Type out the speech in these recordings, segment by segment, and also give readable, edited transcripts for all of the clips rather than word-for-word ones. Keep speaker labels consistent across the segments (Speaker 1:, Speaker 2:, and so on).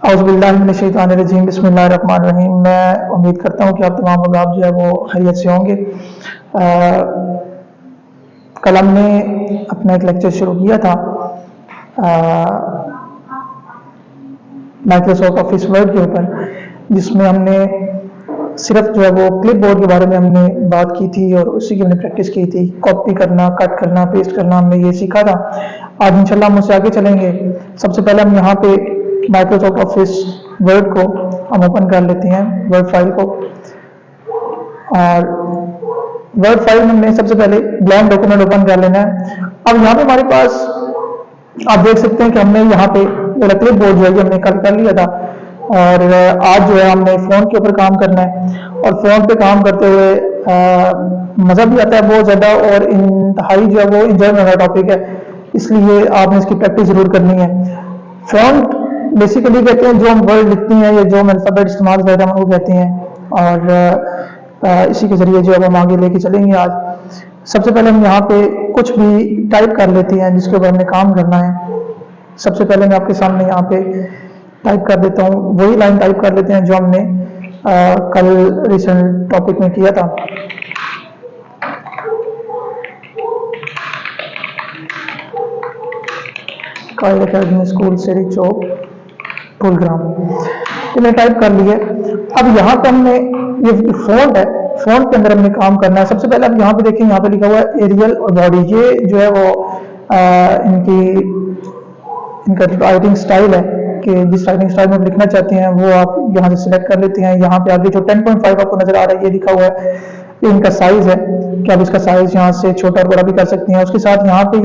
Speaker 1: औज़ुबिल्लाहिमिनश्शैतानिर्रजीम बिस्मिल्लाहिर्रहमानिर्रहीम। मैं उम्मीद करता हूँ कि आप तमाम लोग आप जो है वो खैरियत से होंगे। कल हमने अपना एक लेक्चर शुरू किया था माइक्रोसॉफ्ट ऑफिस वर्ड के ऊपर, जिसमें हमने सिर्फ जो है वो क्लिप बोर्ड के बारे में हमने बात की थी और उसी की हमने प्रैक्टिस की थी। कॉपी करना, कट करना, पेस्ट करना हमने ये सीखा था। आज इंशाल्लाह हम उससे आगे चलेंगे। सबसे पहले हम यहाँ पे माइक्रोसॉफ्ट ऑफिस वर्ड को हम ओपन कर लेते हैं, वर्ड फाइल को। और वर्ड फाइल में हमने सबसे पहले ब्लैंक डॉक्यूमेंट ओपन कर लेना है। अब यहाँ पे हमारे पास आप देख सकते हैं कि हमने यहाँ पे क्लिप बोर्ड जो है हमने कल कर लिया था और आज जो है हमने फ़ोन के ऊपर काम करना है। और फ़ोन पे काम करते हुए मज़ा भी आता है बहुत ज़्यादा और इंतहाई जो है वो इंजॉय वाला टॉपिक है, इसलिए आपने इसकी प्रैक्टिस ज़रूर करनी है। फ़ॉन्ट बेसिकली कहते हैं जो हम वर्ड लिखते हैं या जो हम अल्फ़ाबेट इस्तेमाल करते हैं वो कहते हैं, और इसी के ज़रिए जो है हम आगे लेके चलेंगे। आज सबसे पहले हम यहाँ पे कुछ भी टाइप कर लेते हैं जिसके ऊपर हमने काम करना है। सबसे पहले मैं आपके सामने यहाँ पे टाइप कर देता हूँ, वही लाइन टाइप कर लेते हैं जो हमने कल रिसेंट टॉपिक में किया था। कायल अकेडमी स्कूल सेरी चौक प्रोग्राम, तो मैं टाइप कर लिए। अब यहाँ पे हमने ये फ़ॉन्ट है, फ़ॉन्ट के अंदर हमने काम करना है। सबसे पहले आप यहाँ पे देखें, यहाँ पे लिखा हुआ है एरियल और बॉडी। ये जो है वो इनका राइटिंग स्टाइल है कि जिस राइटिंग स्टाइल में आप लिखना चाहते हैं वो आप यहाँ से सिलेक्ट कर लेते हैं। यहाँ पे आगे जो 10.5 आपको नजर आ रहा है ये लिखा हुआ है, ये इनका साइज है कि आप इसका साइज यहाँ से छोटा और बड़ा भी कर सकते हैं। उसके साथ यहाँ पे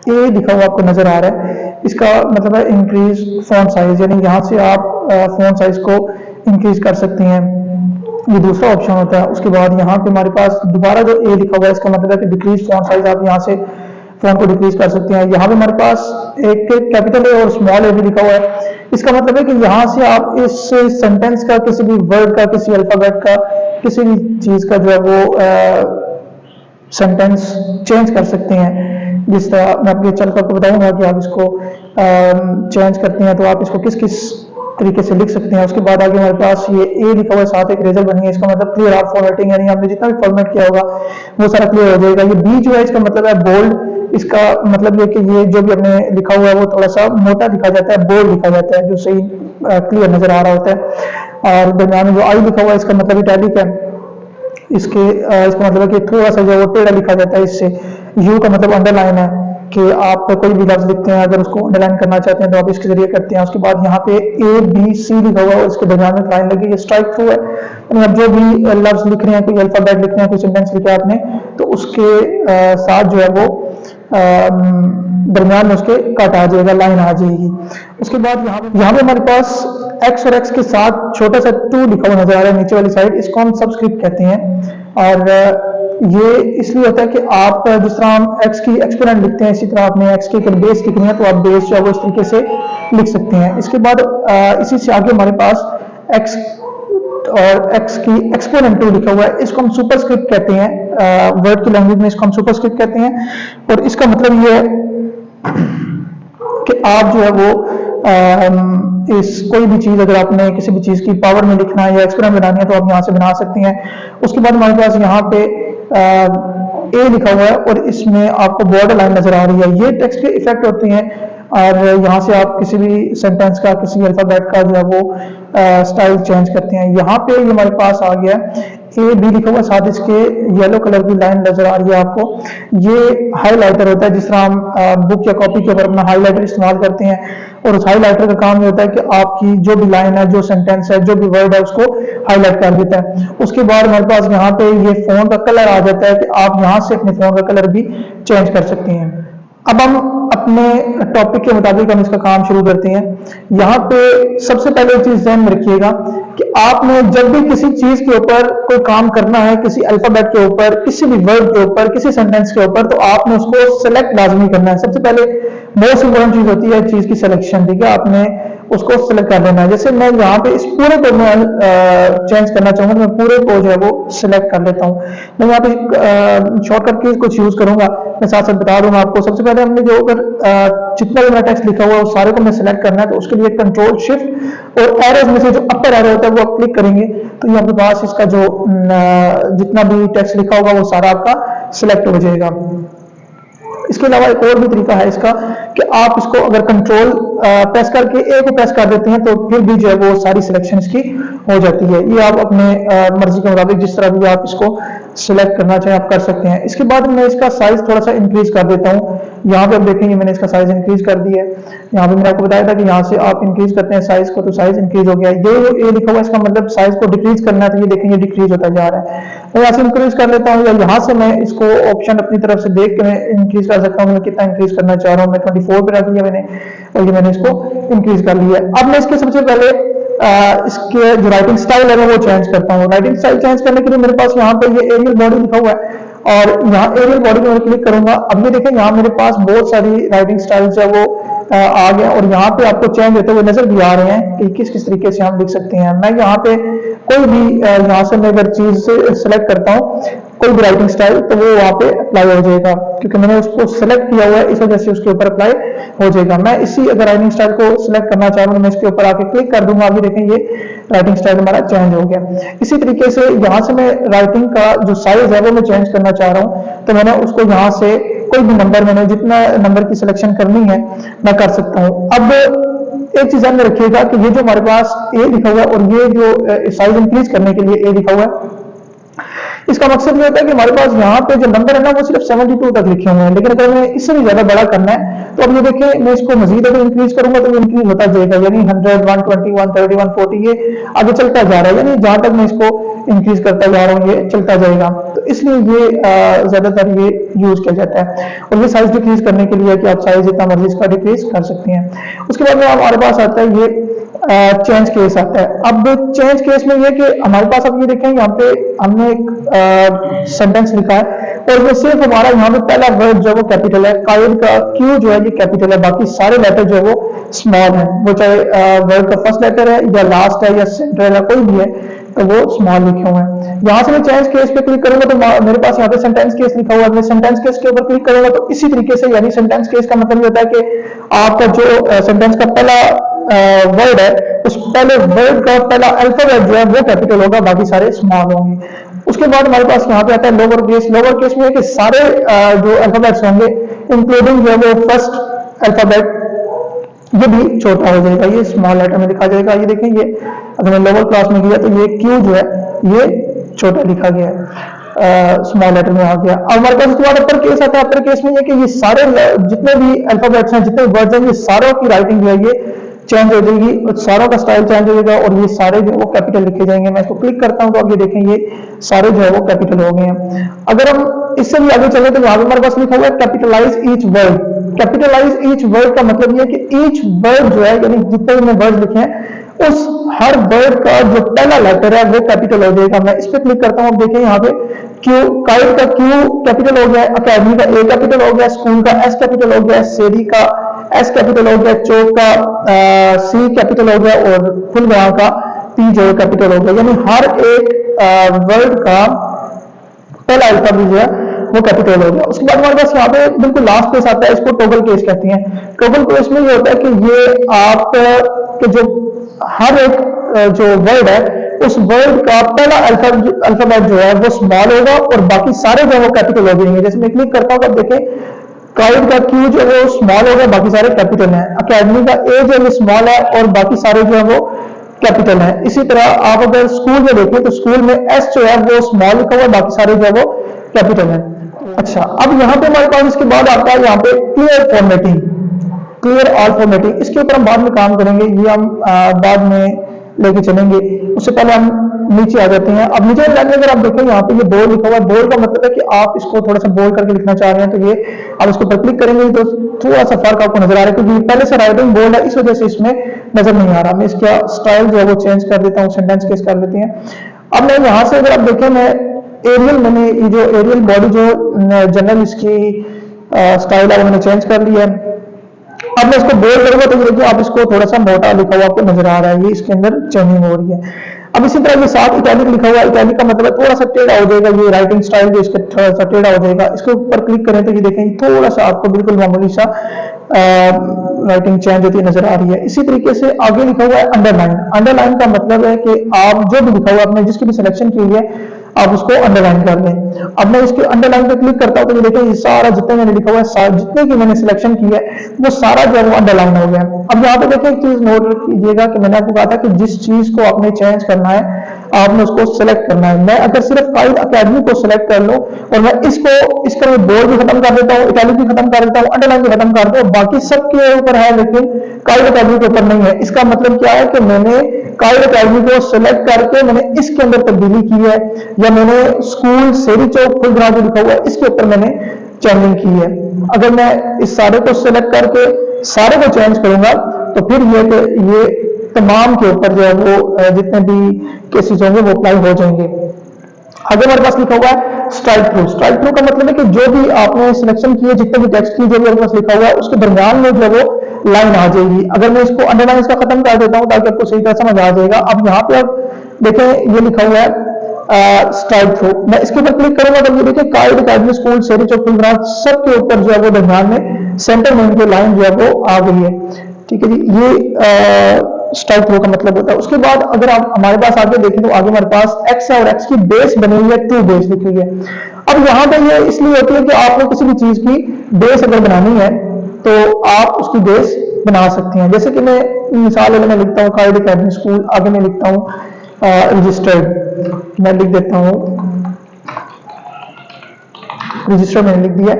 Speaker 1: ये लिखा हुआ आपको नजर आ रहा है, इसका मतलब है इंक्रीज फॉन्ट साइज, यानी यहाँ से आप फॉन्ट साइज को इंक्रीज कर सकते हैं, ये दूसरा ऑप्शन होता है। उसके बाद यहाँ पे हमारे पास दोबारा जो ए लिखा हुआ है इसका मतलब है कि डिक्रीज फॉन्ट साइज, आप यहाँ से फॉन्ट को डिक्रीज कर सकते हैं। यहाँ पे हमारे पास एक कैपिटल ए और स्मॉल ए भी लिखा हुआ है, इसका मतलब है कि यहाँ से आप इस सेंटेंस का, किसी भी वर्ड का, किसी अल्फाबेट का, किसी भी चीज का जो है वो सेंटेंस चेंज कर सकते हैं। जिस तरह मैं आपको चल कर बताऊंगा कि आप इसको चेंज करते हैं तो आप इसको किस किस तरीके से लिख सकते हैं। उसके बाद आगे हमारे पास ये ए लिखा हुआ है, साथ एक रेजर बनी है, इसका मतलब क्लियर आउट फॉर्मेटिंग, यानी हमने जितना भी फॉर्मेट किया होगा वो सारा क्लियर हो जाएगा। ये बी जो है इसका मतलब है बोल्ड, इसका मतलब ये कि ये जो भी हमने लिखा हुआ है वो थोड़ा सा मोटा लिखा जाता है, बोल्ड लिखा जाता है, जो सही क्लियर नजर आ रहा होता है। और दरमियान में जो आई लिखा हुआ है इसका मतलब इटैलिक है, इसका मतलब है कि थोड़ा सा जो वो टेढ़ा लिखा जाता है। इससे यू का मतलब अंडरलाइन है कि आप कोई भी लफ्ज लिखते हैं अगर उसको अंडरलाइन करना चाहते हैं तो आप इसके जरिए करते हैं। उसके बाद यहाँ पे ए बी सी लिखा हुआ है, इसके दरमियान में लाइन लगी, ये स्ट्राइक थ्रू है, यानी आप जो भी लफ्ज लिख रहे हैं, कोई अल्फाबेट लिख रहे हैं, कोई सेंटेंस लिखा है आपने, तो उसके साथ जो है वो दरमियान में उसके कट आ जाएगा, लाइन आ जाएगी। उसके बाद यहाँ पे हमारे पास एक्स और एक्स के साथ छोटा सा 2 लिखा हुआ नजर आ रहा है नीचे वाली साइड, इसको हम सबस्क्रिप्ट कहते हैं। और ये इसलिए होता है कि आप जिस तरह हम एक्स की एक्सपोनेंट लिखते हैं, इसी तरह आपने एक्स की बेस लिखनी है तो आप बेस जो है वो इस तरीके से लिख सकते हैं। इसके बाद इसी से आगे हमारे पास एक्स और एक्स की एक्सपोनेंट 2 लिखा हुआ है, इसको हम सुपरस्क्रिप्ट कहते हैं, वर्ड की लैंग्वेज में इसको हम सुपरस्क्रिप्ट कहते हैं। और इसका मतलब ये है कि आप जो है वो इस कोई भी चीज, अगर आपने किसी भी चीज की पावर में लिखना है या एक्सपोनेंट बनानी है तो आप यहाँ से बना सकते हैं। उसके बाद हमारे पास यहाँ पे ए लिखा हुआ है और इसमें आपको बॉर्डर लाइन नजर आ रही है, ये टेक्स्ट के इफेक्ट होते हैं। और यहाँ से आप किसी भी सेंटेंस का, किसी अल्फाबेट का जो है वो स्टाइल चेंज करते हैं। यहाँ पे ये हमारे पास आ गया ए बी लिखा हुआ, साथ इसके येलो कलर की लाइन नजर आ रही है आपको, ये हाईलाइटर होता है। जिस तरह हम बुक या कॉपी के ऊपर अपना हाईलाइटर इस्तेमाल करते हैं, और उस हाईलाइटर का काम ये होता है कि आपकी जो भी लाइन है, जो सेंटेंस है, जो भी वर्ड है, उसको हाईलाइट कर देता है। उसके बाद हमारे पास यहाँ पे ये फोन का कलर आ जाता है कि आप यहाँ से अपने फोन का कलर भी चेंज कर सकते हैं। अब हम अपने टॉपिक के मुताबिक हम इसका काम शुरू करते हैं। यहाँ पे सबसे पहले एक चीज ध्यान में रखिएगा कि आपने जब भी किसी चीज के ऊपर कोई काम करना है, किसी अल्फाबेट के ऊपर, किसी भी वर्ड के ऊपर, किसी सेंटेंस के ऊपर, तो आपने उसको सेलेक्ट लाजमी करना है। सबसे पहले मोस्ट इंपोर्टेंट चीज होती है चीज की सिलेक्शन, ठीक है। आपने उसको सिलेक्ट कर लेना है। जैसे मैं यहाँ पे इस पूरे को मैं चेंज करना चाहूंगा तो मैं पूरे को जो है वो सिलेक्ट कर लेता हूँ। मैं यहाँ पे शॉर्टकट कीज कुछ यूज करूंगा, मैं साथ साथ बता दूंगा आपको। सबसे पहले हमने जो अगर जितना भी मेरा टेक्स्ट लिखा हुआ है वो सारे को मैं सिलेक्ट करना है, तो उसके लिए कंट्रोल शिफ्ट और एरोज में से जो अपर एरो होता है वो आप क्लिक करेंगे तो ये आपके पास इसका जो जितना भी टेक्स्ट लिखा होगा वो सारा आपका सिलेक्ट हो जाएगा। इसके अलावा एक और भी तरीका है इसका कि आप इसको अगर कंट्रोल प्रेस करके ए को प्रेस कर देते हैं तो फिर भी जो है वो सारी सिलेक्शन इसकी हो जाती है। ये आप अपने मर्जी के मुताबिक जिस तरह भी आप इसको सिलेक्ट करना चाहें आप कर सकते हैं। इसके बाद मैं इसका साइज थोड़ा सा इंक्रीज कर देता हूँ। यहाँ पे आप देखेंगे मैंने इसका साइज इंक्रीज कर दिया है। यहाँ पे मैंने आपको बताया था कि यहाँ से आप इंक्रीज करते हैं साइज को, तो साइज इंक्रीज हो गया। ये लिखा हुआ है इसका मतलब साइज को डिक्रीज करना है, तो ये देखेंगे डिक्रीज होता जा रहा है। मैं यहाँ से इंक्रीज कर लेता हूँ, या यहाँ से मैं इसको ऑप्शन अपनी तरफ से देख के मैं इंक्रीज कर सकता हूँ। मैं कितना इंक्रीज करना चाह रहा हूँ, मैं 24 पे रख लिया मैंने, और ये मैंने इसको इंक्रीज कर लिया। अब मैं इसके सबसे पहले इसके जो राइटिंग स्टाइल है वो चेंज करता हूँ। राइटिंग स्टाइल चेंज करने के लिए मेरे पास यहाँ पे ये एरियल बॉडी लिखा हुआ है, और यहाँ एरियल बॉडी पे मैं क्लिक करूंगा। अब ये देखें यहाँ मेरे पास बहुत सारी राइटिंग स्टाइल्स है वो आ गया, और यहाँ पे आपको चेंज होते हुए नजर भी आ रहे हैं कि किस किस तरीके से हम लिख सकते हैं। मैं यहाँ पे कोई भी यहाँ से मैं अगर चीज सेलेक्ट करता हूँ कोई भी राइटिंग स्टाइल, तो वो वहाँ पे अप्लाई हो जाएगा, क्योंकि मैंने उसको सिलेक्ट किया हुआ है इस वजह से उसके ऊपर अप्लाई हो जाएगा। मैं इसी अगर राइटिंग स्टाइल को सिलेक्ट करना चाह रहा हूँ, मैं इसके ऊपर आके क्लिक कर दूंगा। अभी देखें ये राइटिंग स्टाइल हमारा चेंज हो गया। इसी तरीके से यहाँ से मैं राइटिंग का जो साइज है वो मैं चेंज करना चाह रहा हूँ, तो मैंने उसको यहाँ से कोई भी नंबर, मैंने जितना नंबर की सिलेक्शन करनी है मैं कर सकता हूँ। अब एक चीज ध्यान में रखिएगा कि ये जो हमारे पास ए लिखा हुआ है और ये जो साइज इंक्रीज करने के लिए ए लिखा हुआ है, इसका मकसद ये होता है कि हमारे पास यहाँ पे जो नंबर है ना वो सिर्फ 72 तक लिखे हुए हैं, लेकिन अगर मैं इससे भी ज्यादा बड़ा करना है तो अब ये देखिए मैं इसको मजीद अगर इंक्रीज करूंगा तो ये इंक्रीज होता जाएगा, यानी 100, 120, 130, 140 ये आगे चलता जा रहा है, यानी जहां तक मैं इसको इंक्रीज करता जा रहा हूँ ये चलता जाएगा। तो इसलिए ये ज्यादातर ये यूज किया जाता है, और ये साइज डिक्रीज करने के लिए कि आप साइज जितना मर्जी इसका डिक्रीज कर सकते हैं। उसके बाद में हमारे पास आता है ये चेंज केस आता है। अब चेंज केस में ये कि हमारे पास अब ये देखें यहाँ पे हमने एक सेंटेंस लिखा है, और ये सिर्फ हमारा यहाँ पे पहला वर्ड जो है वो कैपिटल है, कायद का क्यू जो है ये कैपिटल है, बाकी सारे लेटर जो है वो स्मॉल है। वो चाहे वर्ड का फर्स्ट लेटर है या लास्ट है या सेंटर है कोई भी है तो वो स्मॉल लिखे हुए हैं। यहाँ से मैं चेंज केस पे क्लिक करूंगा तो मेरे पास यहाँ पे सेंटेंस केस लिखा हुआ है। मैं सेंटेंस केस के ऊपर क्लिक करूंगा तो इसी तरीके से, यानी सेंटेंस केस का मतलब ये होता है कि आपका जो सेंटेंस का पहला वर्ड है उस पहले वर्ड का पहला अल्फाबेट जो है वो कैपिटल होगा, बाकी सारे स्मॉल होंगे। उसके बाद हमारे पास यहाँ पे आता है लोअर केस। लोअर केस में है कि सारे जो अल्फाबेट्स होंगे इंक्लूडिंग जो है वो फर्स्ट अल्फाबेट ये भी छोटा हो जाएगा, ये स्मॉल लेटर में लिखा जाएगा। ये देखें ये अगर मैं लोअर क्लास में किया तो ये क्यू जो है ये छोटा लिखा गया है, स्मॉल लेटर में आ गया। अब हमारे पास उसके बाद अपर केस आता है। अपर केस में ये कि ये सारे जितने भी अल्फाबेट्स हैं, जितने वर्ड्स हैं, ये सारों की राइटिंग जो है ये चेंज हो जाएगी, सारों का स्टाइल चेंज हो जाएगा, और ये सारे जो वो कैपिटल लिखे जाएंगे। मैं इसको क्लिक करता हूं तो अब ये देखें ये सारे जो है वो कैपिटल हो गए हैं। अगर हम इससे भी आगे चले तो यहाँ पे हमारे पास लिखा हुआ है capitalize each word. Capitalize each word का मतलब ये कि ईच वर्ड जो है, यानी जितने भी वर्ड लिखे हैं उस हर वर्ड का जो पहला लेटर है वो कैपिटल हो जाएगा। मैं इस पे क्लिक करता हूँ, देखिए यहाँ पे क्यू, काइट का क्यू कैपिटल हो गया, अकेडमी का ए कैपिटल हो गया, स्कूल का एस कैपिटल हो गया, सेरी का एस कैपिटल हो गया, चौक का सी कैपिटल हो गया, और फुलवाड़ा का पी जो कैपिटल हो गया। यानी हर एक वर्ड का पहला अल्फाबेट जो है वो कैपिटल हो गया। उसके बाद हमारे पास यहाँ पे बिल्कुल लास्ट केस आता है, इसको टॉगल केस कहते हैं। टॉगल केस में ये होता है कि ये आप के जो हर एक जो वर्ड है उस वर्ड का पहला अल्फाबेट जो है वो स्मॉल होगा और बाकी सारे जो है वो कैपिटल हो जाएंगे। जैसे मैं क्लिक करता हूँ, अब देखें काइड का क्यू जो है वो स्मॉल होगा, बाकी सारे कैपिटल हैं। अकेडमी का ए जो है वो स्मॉल है और बाकी सारे जो है वो कैपिटल है। इसी तरह आप अगर स्कूल में देखें तो स्कूल में एस जो है वो स्मॉल लिखा हुआ है, बाकी सारे जो है वो कैपिटल है। अच्छा, अब यहाँ पे हमारे पास इसके बाद आता है यहाँ पे clear formatting, clear all formatting. इसके ऊपर हम बाद में काम करेंगे, ये हम बाद में लेके चलेंगे। उससे पहले हम नीचे आ जाते हैं। अब नीचे जाने अगर आप देखें यहाँ पे ये बोल्ड लिखा हुआ है। बोल्ड का मतलब है कि आप इसको थोड़ा सा बोल्ड करके लिखना चाह रहे हैं, तो ये आप इसको पर क्लिक करेंगे तो थोड़ा सा फर्क आपको नजर आ रहा है, क्योंकि पहले से राइटिंग बोल्ड है इस वजह से इसमें नजर नहीं आ रहा। मैं इसका स्टाइल जो है वो चेंज कर देता हूँ, सेंटेंस केस कर लेते हैं। अब मैं यहाँ से अगर आप देखें, मैं एरियल, मैंने ये जो एरियल बॉडी जो जनरल इसकी स्टाइल है वो मैंने चेंज कर लिया है। अब मैं इसको बोल्ड करूंगा तो ये देखिए आप इसको थोड़ा सा मोटा लिखा हुआ आपको नजर आ रहा है, ये इसके अंदर चेंजिंग हो रही है। अब इसी तरह ये साथ इटैलिक लिखा हुआ है, इटैलिक का मतलब थोड़ा सा टेढ़ा हो जाएगा, ये राइटिंग स्टाइल जो इसका थोड़ा सा टेढ़ा हो जाएगा। इसके ऊपर क्लिक करें तो ये देखें थोड़ा सा आपको बिल्कुल मामूली सा राइटिंग चेंज होती नजर आ रही है। इसी तरीके से आगे लिखा हुआ है अंडरलाइन। अंडरलाइन का मतलब है कि आप जो भी लिखा हुआ आपने जिसकी भी सिलेक्शन की हुई है आप उसको अंडरलाइन कर लें। अब मैं इसके अंडरलाइन पे क्लिक करता हूं तो ये देखिए ये सारा जितने मैंने लिखा हुआ है, जितने की मैंने सिलेक्शन की है वो सारा जो है वो अंडरलाइन हो गया। अब यहाँ पे देखिए एक चीज नोट कीजिएगा कि मैंने आपको कहा था कि जिस चीज को आपने चेंज करना है आपने उसको सिलेक्ट करना है। मैं अगर सिर्फ काइड अकेडमी को सिलेक्ट कर लूं और मैं इसका मैं बोर्ड भी खत्म कर देता हूँ, इटैलिक भी खत्म कर देता हूँ, अंडरलाइन भी खत्म कर दूं, बाकी सबके ऊपर है लेकिन काइड अकेडमी के ऊपर नहीं है। इसका मतलब क्या है कि मैंने काइड अकेडमी को सिलेक्ट करके मैंने इसके अंदर तब्दीली की है, या मैंने स्कूल सेरी चौक फुलग्रां जो लिखा हुआ है इसके ऊपर मैंने चेंजिंग की है। अगर मैं इस सारे को सिलेक्ट करके सारे को चेंज करूंगा तो फिर ये तमाम के ऊपर जो है वो जितने भी केसेस होंगे वो अप्लाई हो जाएंगे। आगे हमारे पास लिखा हुआ है स्ट्राइक थ्रू। स्ट्राइक थ्रू का मतलब है कि जो भी आपने सिलेक्शन की है, जितने भी टेक्स्ट की जो भी आपके पास लिखा हुआ है उसके दरमियान में जो है वो लाइन आ जाएगी। अगर मैं इसको अंडरलाइन इसका खत्म कर देता हूं ताकि आपको सही तरह समझ आ जाएगा। अब यहाँ पे आप देखें ये लिखा हुआ है स्ट्राइक थ्रू, मैं इसके ऊपर क्लिक करूंगा तो ये देखिए काइड अकेडमी स्कूल सेरी चौक फुलग्रां सबके ऊपर जो है वो दरमियान में सेंटर में इनकी लाइन जो है वो आ गई है। ठीक है जी, ये स्ट्राइक थ्रू का मतलब होता है। उसके बाद अगर आप हमारे पास आगे देखें तो आगे हमारे पास एक्स है और एक्स की बेस बनी हुई है, टू बेस लिखी हुई है। अब यहाँ पे ये इसलिए होती है कि आपको किसी भी चीज की बेस अगर बनानी है तो आप उसकी बेस बना सकते हैं। जैसे कि मैं मिसाल में लिखता हूँ काइड अकेडमी स्कूल, आगे मैं लिखता हूँ रजिस्टर्ड, मैं लिख देता हूँ रजिस्टर मैंने लिख दिया।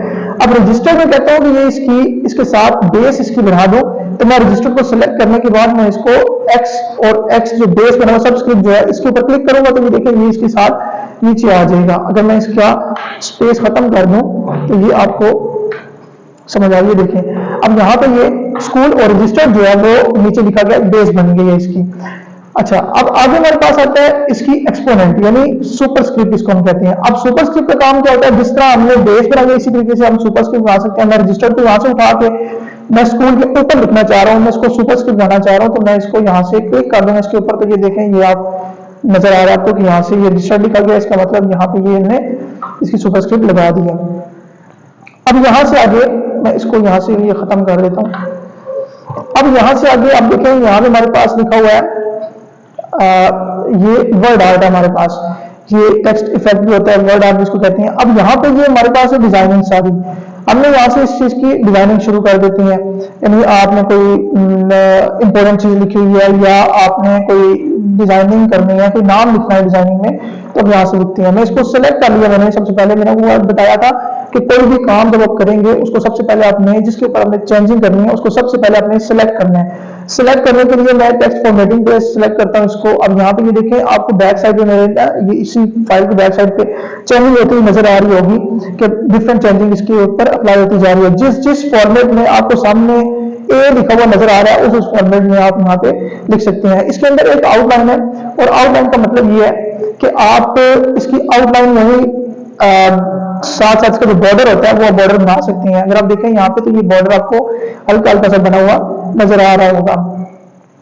Speaker 1: अब रजिस्टर में कहता हूं कि ये इसके साथ बेस इसकी बढ़ा दूं, तो मैं रजिस्टर को सिलेक्ट करने के बाद मैं इसको एक्स और एक्स जो बेस बना हुआ सबस्क्रिप्ट जो है इसके ऊपर क्लिक करूंगा तो ये देखिए ये इसके साथ नीचे आ जाएगा। अगर मैं इसका स्पेस खत्म कर दूं तो ये आपको समझ आ गई। देखें अब यहाँ पे ये स्कूल और रजिस्टर जो है वो नीचे लिखा गया, बेस बन गई है इसकी। अच्छा, अब आगे हमारे पास आता है इसकी एक्सपोनेंट यानी सुपरस्क्रिप्ट इसको हम कहते हैं। अब सुपरस्क्रिप्ट का काम क्या होता है, जिस तरह हमने बेस बनाया इसी तरीके से हम सुपरस्क्रिप्ट बना सकते हैं। मैं रजिस्टर को वहां से उठा के मैं स्कूल के ऊपर लिखना चाह रहा हूँ, मैं इसको सुपरस्क्रिप्ट बनाना चाह रहा हूँ तो मैं इसको यहाँ से क्लिक कर दूंगा इसके ऊपर तो ये देखें ये आप नजर आ रहा है आपको कि यहाँ से ये रजिस्टर लिखा गया, इसका मतलब यहाँ पे ये इन्होंने इसकी सुपरस्क्रिप्ट लगा दी है। अब यहाँ से आगे मैं इसको यहाँ से ये खत्म कर देता हूँ। अब यहाँ से आगे आप देखें यहाँ पे हमारे पास लिखा हुआ है ये वर्ड आर्ट है हमारे पास, ये टेक्स्ट इफेक्ट भी होता है, वर्ड आर्ट जिसको कहते हैं। अब यहाँ पे ये हमारे पास है डिजाइनिंग सारी, हमने यहाँ से इस चीज की डिजाइनिंग शुरू कर देती हैं। यानी आपने कोई इंपॉर्टेंट चीज लिखी हुई है या आपने कोई डिजाइनिंग करनी है, कोई नाम लिखना है डिजाइनिंग में तो यहाँ से लिखते हैं। मैं इसको सेलेक्ट कर लिया मैंने, सबसे पहले मैंने वो बताया था कि कोई भी काम जब आप करेंगे उसको सबसे पहले आपने जिसके ऊपर आपने चेंजिंग करनी है उसको सबसे पहले आपने सिलेक्ट करना है। सिलेक्ट करने के लिए मैं टेक्स्ट फॉर्मेटिंग पे सिलेक्ट करता हूँ इसको। अब यहाँ पे ये देखें आपको बैक साइड में ये इसी फाइल की बैक साइड पे चेंजिंग होती हुई नजर आ रही होगी कि डिफरेंट चेंजिंग इसके ऊपर अप्लाई होती जा रही है। जिस फॉर्मेट में आपको सामने ए लिखा हुआ नजर आ रहा है उस फॉर्मेट में आप यहाँ पे लिख सकते हैं। इसके अंदर एक आउटलाइन है और आउटलाइन का मतलब ये है कि आप इसकी आउटलाइन वही साथ साथ इसका जो बॉर्डर होता है वो बॉर्डर बना सकते हैं। अगर आप देखें यहाँ पे तो ये बॉर्डर आपको हल्का हल्का सा बना हुआ नजर आ रहा होगा।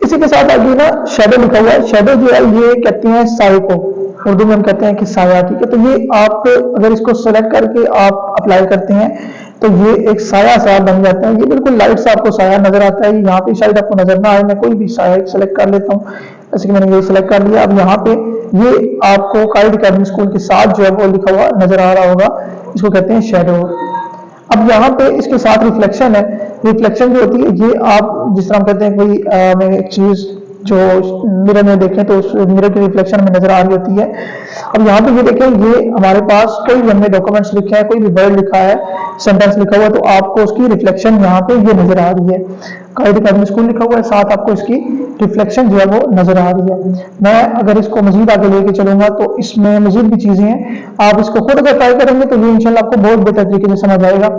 Speaker 1: इसी के साथ आगे ना शेडो लिखा हुआ है। शेडो जो है ये कहते हैं साए को, उर्दू में हम कहते हैं कि साया। ठीक है, तो ये आप अगर इसको सेलेक्ट करके आप अप्लाई करते हैं तो ये एक साया सा बन जाता है। ये बिल्कुल लाइट सा आपको साया नजर आता है। यहाँ पे शायद आपको नजर ना आए, मैं कोई भी साया सेलेक्ट कर लेता हूँ, जैसे कि मैंने ये सेलेक्ट कर लिया। अब यहाँ पे ये आपको काइड अकेडमी स्कूल के साथ जो है वो लिखा हुआ नजर आ रहा होगा, इसको कहते हैं शेडो। अब यहाँ पे इसके साथ रिफ्लेक्शन है। रिफ्लेक्शन जो होती है ये आप जिस तरह हम कहते हैं कोई मैं एक चीज जो मिरर में देखें तो उस मिरर की रिफ्लेक्शन में नजर आ रही होती है। अब यहाँ पे ये देखें ये हमारे पास कोई भी हमने डॉक्यूमेंट्स लिखे हैं, कोई भी वर्ड लिखा है, सेंटेंस लिखा हुआ है तो आपको उसकी रिफ्लेक्शन यहाँ पे ये नजर आ रही है। काइड अकेडमी स्कूल लिखा हुआ है, साथ आपको इसकी रिफ्लेक्शन जो है वो नजर आ रही है। मैं अगर इसको मजीद आगे लेके चलूंगा तो इसमें मजीद भी चीजें हैं, आप इसको खुद अगर ट्राई करेंगे तो ये इंशाल्लाह आपको बहुत बेहतर तरीके से समझ आएगा।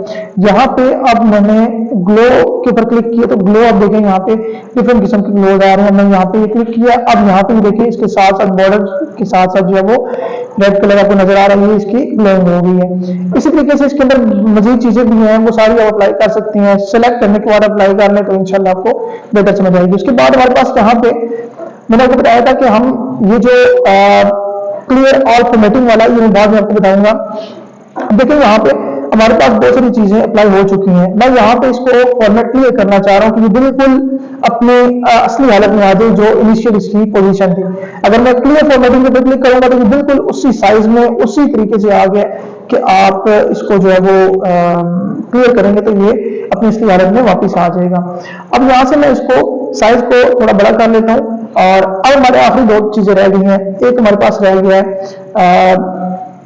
Speaker 1: यहाँ पे अब मैंने ग्लो के ऊपर क्लिक किया तो ग्लो आप देखें यहाँ पे डिफरेंट किस्म के ग्लो आ रहे हैं। मैंने यहाँ पे क्लिक किया, अब यहाँ पे देखिए इसके साथ साथ बॉर्डर के साथ साथ जो है वो रेड कलर आपको नजर आ रही है, इसकी ग्लोइंग हो गई है। इसी तरीके से इसके अंदर मजीद चीजें भी हैं, वो सारी आप अप्लाई कर सकती हैं। सेलेक्ट करने के बाद अप्लाई कर लें तो इंशाल्लाह आपको बेहतर समझ आएगी। उसके बाद हमारे पास यहाँ पे मैंने आपको बताया था कि हम ये जो क्लियर ऑल फॉर्मेटिंग वाला, ये मैं बाद में आपको बताऊंगा। देखिए यहाँ पे हमारे पास बहुत सारी चीजें अप्लाई हो चुकी हैं। मैं यहाँ पे इसको फॉर्मेट क्लियर करना चाह रहा हूँ कि ये बिल्कुल अपने असली हालत में आ जाए जो इनिशियल इसकी पोजीशन थी। अगर मैं क्लियर फॉर्मेटिंग पे क्लिक करूंगा तो ये बिल्कुल उसी साइज में उसी तरीके से आ गया कि आप इसको जो है वो क्लियर करेंगे तो ये अपनी असली हालत में वापस आ जाएगा। अब यहाँ से मैं इसको साइज को थोड़ा बड़ा कर लेता हूँ। और अब हमारे आखिरी दो चीजें रह गई हैं। एक हमारे पास रह गया है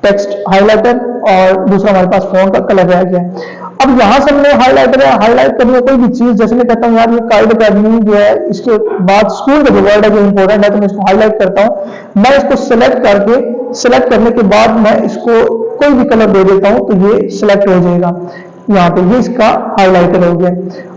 Speaker 1: टेक्स्ट हाइलाइटर और दूसरा हमारे पास फोन का कलर रह गया है। अब यहाँ से हमने हाइलाइटर है, हाईलाइट करनी है कोई भी चीज, जैसे मैं कहता हूँ यार ये काइड अकेडमी जो है, इसके बाद स्कूल का जो वर्ड है जो इंपॉर्टेंट है, तो मैं इसको हाईलाइट करता हूँ। मैं इसको सेलेक्ट करने के बाद मैं इसको कोई भी कलर दे देता हूँ तो ये सिलेक्ट हो जाएगा। यहाँ पे ये इसका हाइलाइटर हो गया।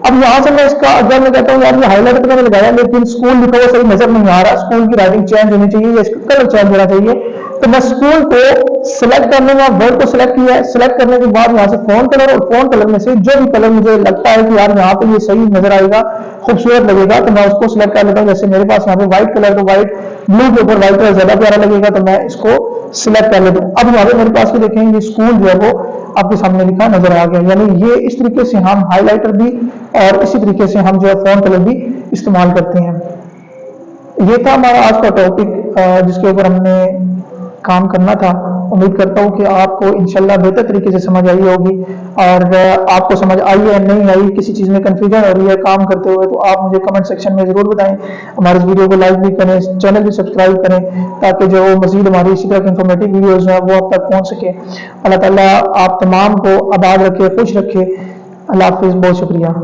Speaker 1: अब यहाँ से मैं इसका अगर मैं कहता हूँ यार ये हाइलाइटर तो मैंने लगाया लेकिन स्कूल लिखा हुआ सही नजर नहीं आ रहा, स्कूल की राइटिंग चेंज होनी चाहिए या इसका कलर चेंज होना चाहिए, तो मैं स्कूल को सिलेक्ट कर लूंगा। वर्ड को सिलेक्ट किया है, सिलेक्ट करने के बाद यहाँ से फोन कलर और फोन कलर में से जो भी कलर मुझे लगता है कि यार यहाँ पे ये सही नजर आएगा, खूबसूरत लगेगा, तो मैं उसको सिलेक्ट कर लेता हूँ। जैसे मेरे पास यहाँ पे व्हाइट कलर, तो व्हाइट ब्लू के ऊपर व्हाइट कलर ज्यादा प्यारा लगेगा, तो मैं इसको सिलेक्ट कर लेता हूँ। अब यहाँ पे मेरे पास भी देखेंगे ये स्कूल जो है वो आपके सामने लिखा नजर आ गया। यानी ये इस तरीके से हम हाइलाइटर भी और इसी तरीके से हम जो है फोन कलर भी इस्तेमाल करते हैं। ये था हमारा आज का टॉपिक जिसके ऊपर हमने काम करना था। उम्मीद करता हूँ कि आपको इंशाल्लाह बेहतर तरीके से समझ आई होगी। और आपको समझ आई है नहीं आई, किसी चीज़ में कंफ्यूजन हो रही है काम करते हुए, तो आप मुझे कमेंट सेक्शन में ज़रूर बताएं। हमारे इस वीडियो को लाइक भी करें, चैनल भी सब्सक्राइब करें, ताकि जो मज़ीद हमारी इसी तरह की इंफॉर्मेटिव वीडियोज़ हैं वो आप तक पहुँच सके। अल्लाह ताला आप तमाम को आबाद रखे, खुश रखे। अल्लाह हाफिज़, बहुत शुक्रिया।